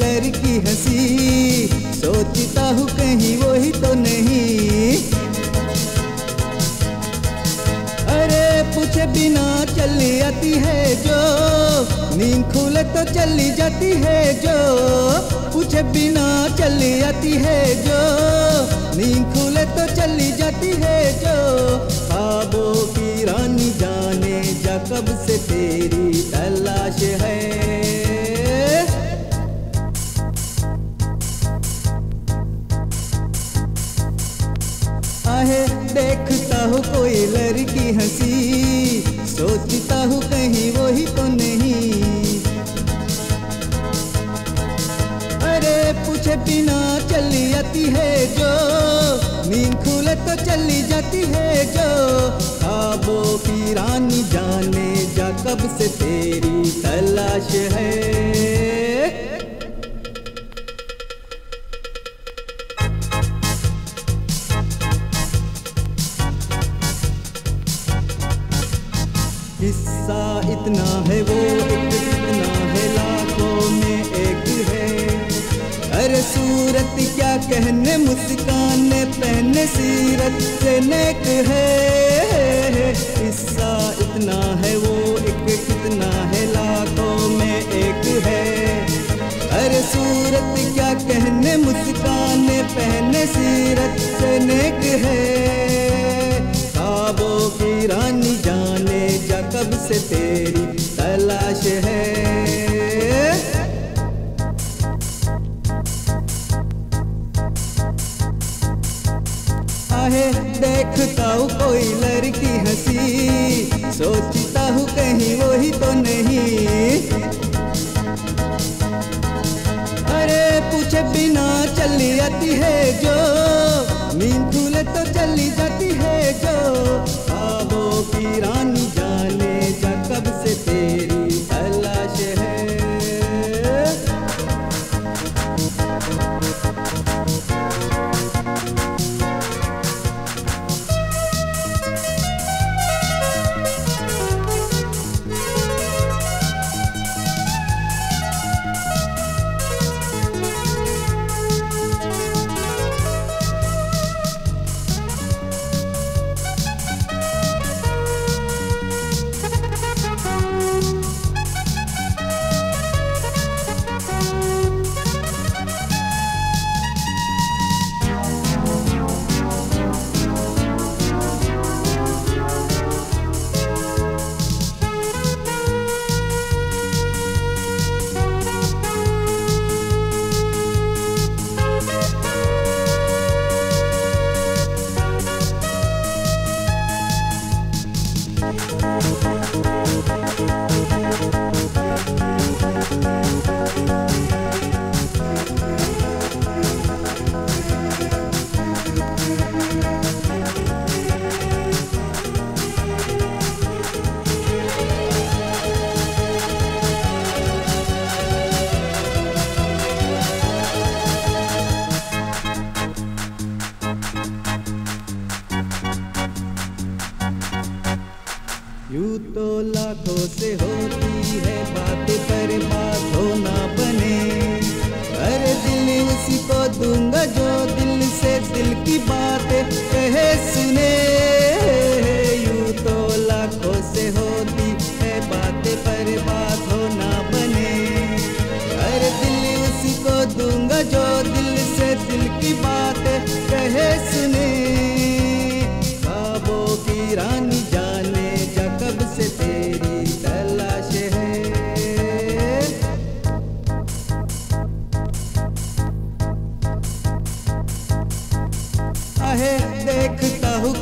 लड़की हंसी, सोचता हूँ कहीं वही तो नहीं। अरे पूछे बिना चली आती है जो, नींद खुले तो चली जाती है जो। पूछे बिना चली आती है जो, नींद खुले तो चली जाती है जो। ख्वाबों की रानी जाने जा कब से तेरी तलाश है। आहे देखता हूँ कोई लड़की हंसी, सोचता हूँ कहीं वही तो नहीं। अरे पूछे बिना चली आती है जो, नींद खुले तो चली जाती है जो। ख्वाबों की रानी जाने जा कब से तेरी तलाश है। किस्सा इतना है वो एक कितना है लाखों में एक है। अरे सूरत क्या कहने मुस्काने पहने सीरत से नेक है। किस्सा इतना है वो एक कितना है लाखों में एक है। अरे सूरत क्या कहने मुस्काने पहने सीरत से नेक है। ख्वाबों की रानी जाने जा कब से तेरी तलाश है। आहे देखता हूँ कोई लड़की हंसी, सोचता हूँ कहीं वही तो नहीं। अरे पूछे बिना चली आती है जो, नींद खुले तो चली जाती है जो। ख्वाबों की रानी जाने जा कब से तेरी तलाश है। यूं तो लाखों से होती है बातें पर बात हो ना बने। अरे दिल उसी को दूंगा जो दिल से दिल की बातें कहे सुने। यूं तो लाखों से होती है बातें पर बात हो ना बने। अरे दिल उसी को दूंगा जो दिल से दिल की बातें कहे सुने। ख्वाबों की रानी जाने जा कब से तेरी तलाश है। आहे देखता हूँ